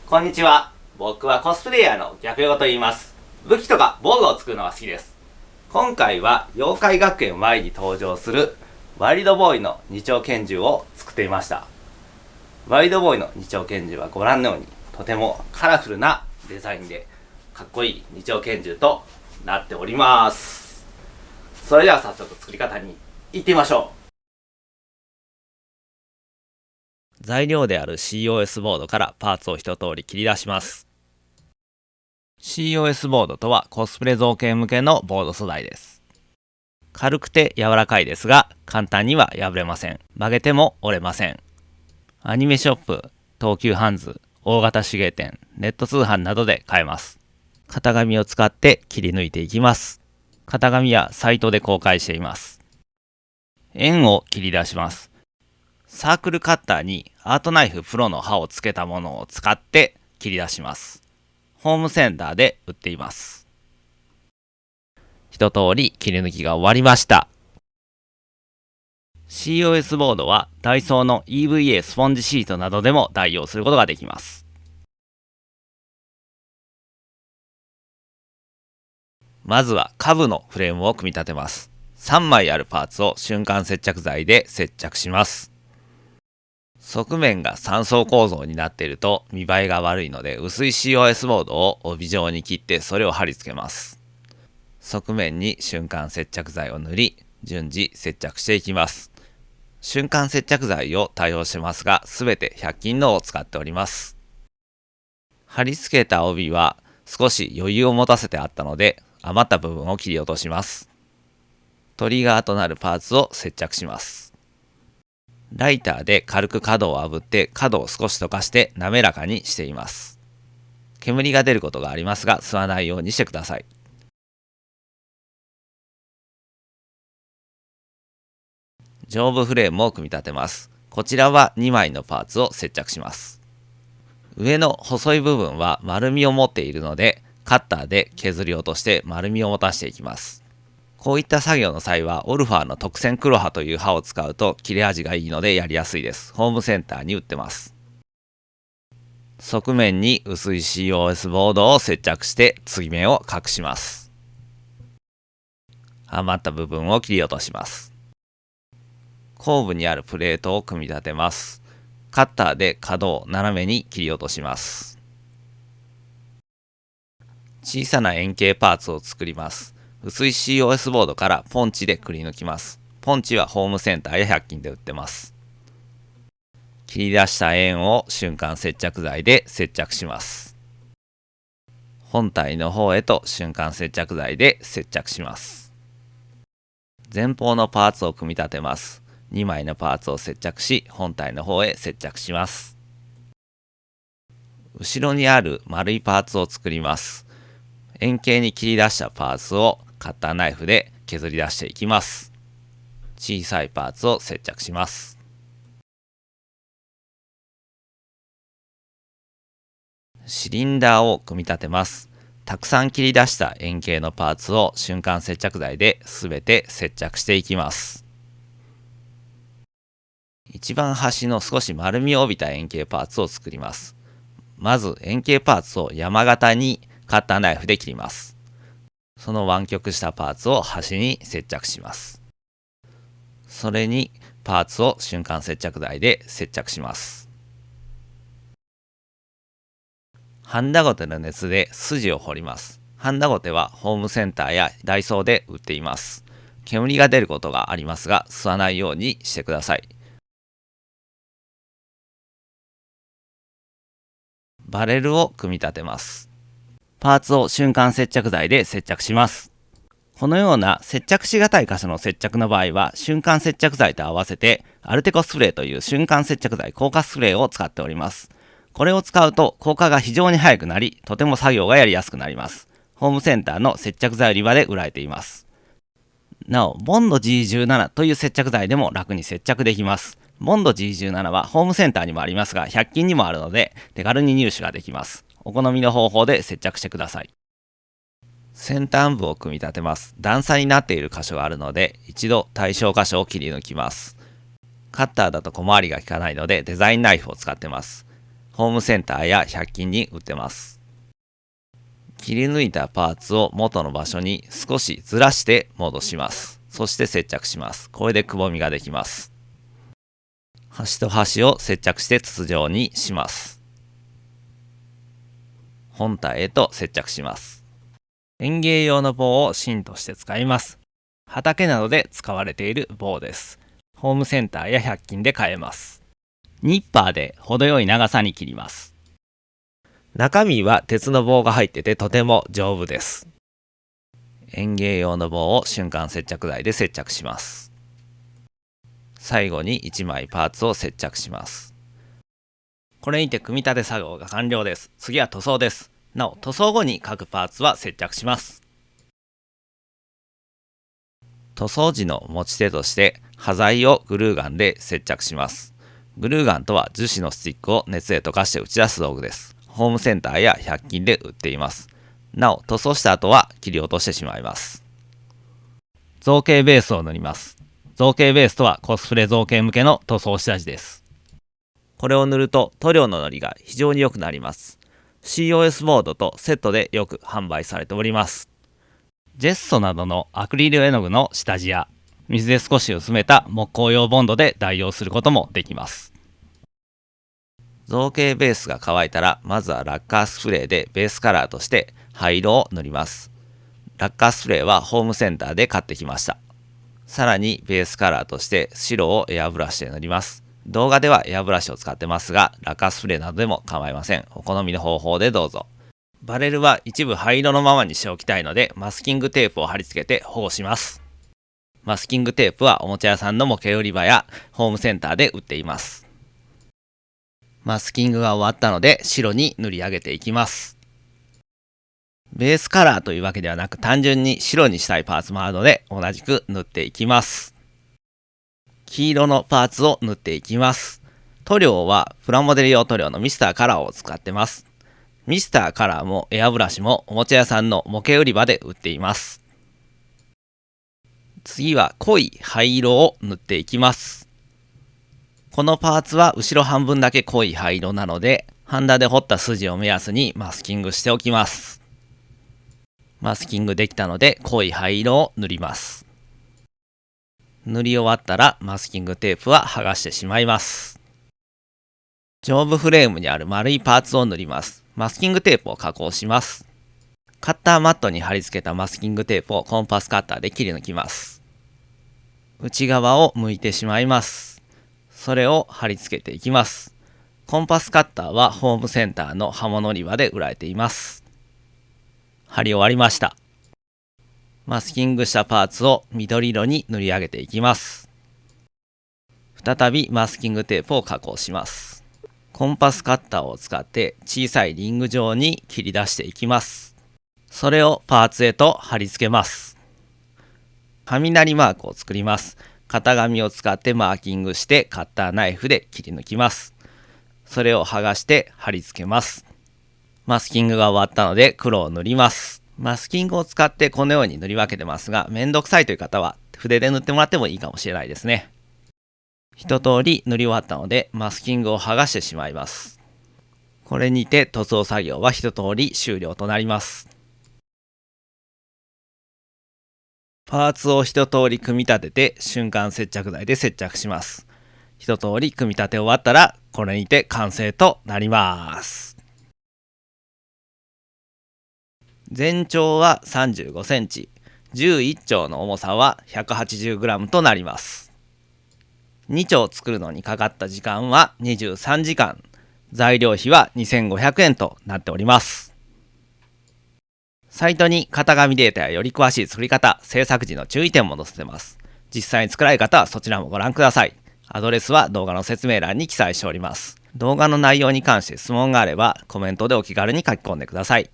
こんにちは。僕はコスプレイヤーの逆横と言います。武器とか防具を作るのが好きです。今回は妖怪学園 Y に登場するワイルドボーイの二丁拳銃を作ってみました。ワイルドボーイの二丁拳銃はご覧のようにとてもカラフルなデザインでかっこいい二丁拳銃となっております。それでは早速作り方に行ってみましょう。材料である COS ボードからパーツを一通り切り出します。COS ボードとはコスプレ造形向けのボード素材です。軽くて柔らかいですが簡単には破れません。曲げても折れません。アニメショップ、東急ハンズ、大型手芸店、ネット通販などで買えます。型紙を使って切り抜いていきます。型紙はサイトで公開しています。円を切り出します。サークルカッターにアートナイフプロの刃をつけたものを使って切り出します。ホームセンターで売っています。一通り切り抜きが終わりました。COS ボードはダイソーの EVA スポンジシートなどでも代用することができます。まずは下部のフレームを組み立てます。3枚あるパーツを瞬間接着剤で接着します。側面が3層構造になっていると見栄えが悪いので薄い COS ボードを帯状に切ってそれを貼り付けます。側面に瞬間接着剤を塗り順次接着していきます。瞬間接着剤を対応してますが全て100均のを使っております。貼り付けた帯は少し余裕を持たせてあったので余った部分を切り落とします。トリガーとなるパーツを接着します。ライターで軽く角を炙って角を少し溶かして滑らかにしています。煙が出ることがありますが吸わないようにしてください。上部フレームを組み立てます。こちらは2枚のパーツを接着します。上の細い部分は丸みを持っているのでカッターで削り落として丸みを持たせていきます。こういった作業の際はオルファーの特選黒刃という刃を使うと切れ味がいいのでやりやすいです。ホームセンターに売ってます。側面に薄い COS ボードを接着して継ぎ目を隠します。余った部分を切り落とします。後部にあるプレートを組み立てます。カッターで角を斜めに切り落とします。小さな円形パーツを作ります。薄い COS ボードからポンチでくり抜きます。ポンチはホームセンターや100均で売ってます。切り出した円を瞬間接着剤で接着します。本体の方へと瞬間接着剤で接着します。前方のパーツを組み立てます。2枚のパーツを接着し、本体の方へ接着します。後ろにある丸いパーツを作ります。円形に切り出したパーツをカッターナイフで削り出していきます。小さいパーツを接着します。シリンダーを組み立てます。たくさん切り出した円形のパーツを瞬間接着剤で全て接着していきます。一番端の少し丸みを帯びた円形パーツを作ります。まず円形パーツを山形にカッターナイフで切ります。その湾曲したパーツを端に接着します。それにパーツを瞬間接着剤で接着します。ハンダゴテの熱で筋を彫ります。ハンダゴテはホームセンターやダイソーで売っています。煙が出ることがありますが吸わないようにしてください。バレルを組み立てます。パーツを瞬間接着剤で接着します。このような接着しがたい箇所の接着の場合は瞬間接着剤と合わせてアルテコスプレーという瞬間接着剤硬化スプレーを使っております。これを使うと硬化が非常に早くなりとても作業がやりやすくなります。ホームセンターの接着剤売り場で売られています。なおボンド G17 という接着剤でも楽に接着できます。ボンド G17 はホームセンターにもありますが100均にもあるので手軽に入手ができます。お好みの方法で接着してください。先端部を組み立てます。段差になっている箇所があるので一度対象箇所を切り抜きます。カッターだと小回りが利かないのでデザインナイフを使ってます。ホームセンターや100均に売ってます。切り抜いたパーツを元の場所に少しずらして戻します。そして接着します。これでくぼみができます。端と端を接着して筒状にします。本体へと接着します。園芸用の棒を芯として使います。畑などで使われている棒です。ホームセンターや100均で買えます。ニッパーで程よい長さに切ります。中身は鉄の棒が入っててとても丈夫です。園芸用の棒を瞬間接着剤で接着します。最後に1枚パーツを接着します。これにて組み立て作業が完了です。次は塗装です。なお、塗装後に各パーツは接着します。塗装時の持ち手として端材をグルーガンで接着します。グルーガンとは樹脂のスティックを熱で溶かして打ち出す道具です。ホームセンターや100均で売っています。なお、塗装した後は切り落としてしまいます。造形ベースを塗ります。造形ベースとはコスプレ造形向けの塗装下地です。これを塗ると塗料ののりが非常に良くなります。COS ボードとセットでよく販売されております。ジェッソなどのアクリル絵の具の下地や水で少し薄めた木工用ボンドで代用することもできます。造形ベースが乾いたらまずはラッカースプレーでベースカラーとして灰色を塗ります。ラッカースプレーはホームセンターで買ってきました。さらにベースカラーとして白をエアブラシで塗ります。動画ではエアブラシを使ってますが、ラッカースプレーなどでも構いません。お好みの方法でどうぞ。バレルは一部灰色のままにしておきたいので、マスキングテープを貼り付けて保護します。マスキングテープはおもちゃ屋さんの模型売り場やホームセンターで売っています。マスキングが終わったので白に塗り上げていきます。ベースカラーというわけではなく単純に白にしたいパーツもあるので同じく塗っていきます。黄色のパーツを塗っていきます。塗料はプラモデル用塗料のミスターカラーを使ってます。ミスターカラーもエアブラシもおもちゃ屋さんの模型売り場で売っています。次は濃い灰色を塗っていきます。このパーツは後ろ半分だけ濃い灰色なので、ハンダで彫った筋を目安にマスキングしておきます。マスキングできたので濃い灰色を塗ります。塗り終わったらマスキングテープは剥がしてしまいます。上部フレームにある丸いパーツを塗ります。マスキングテープを加工します。カッターマットに貼り付けたマスキングテープをコンパスカッターで切り抜きます。内側を向いてしまいます。それを貼り付けていきます。コンパスカッターはホームセンターの刃物売り場で売られています。貼り終わりました。マスキングしたパーツを緑色に塗り上げていきます。再びマスキングテープを加工します。コンパスカッターを使って小さいリング状に切り出していきます。それをパーツへと貼り付けます。雷マークを作ります。型紙を使ってマーキングしてカッターナイフで切り抜きます。それを剥がして貼り付けます。マスキングが終わったので黒を塗ります。マスキングを使ってこのように塗り分けてますが、めんどくさいという方は筆で塗ってもらってもいいかもしれないですね。一通り塗り終わったのでマスキングを剥がしてしまいます。これにて塗装作業は一通り終了となります。パーツを一通り組み立てて瞬間接着剤で接着します。一通り組み立て終わったらこれにて完成となります。全長は35センチ、11丁の重さは 180g となります。2丁作るのにかかった時間は23時間、材料費は2500円となっております。サイトに型紙データやより詳しい作り方、制作時の注意点も載せてます。実際に作られる方はそちらもご覧ください。アドレスは動画の説明欄に記載しております。動画の内容に関して質問があればコメントでお気軽に書き込んでください。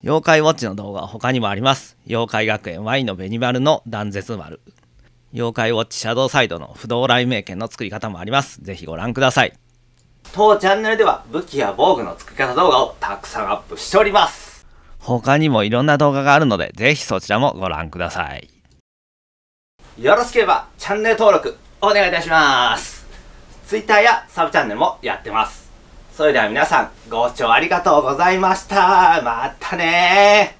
妖怪ウォッチの動画は他にもあります。妖怪学園 Y の紅丸の断絶丸。妖怪ウォッチシャドウサイドの不動雷鳴剣の作り方もあります。ぜひご覧ください。当チャンネルでは武器や防具の作り方動画をたくさんアップしております。他にもいろんな動画があるので、ぜひそちらもご覧ください。よろしければチャンネル登録お願いいたします。Twitter やサブチャンネルもやってます。それでは皆さんご視聴ありがとうございました。またねー。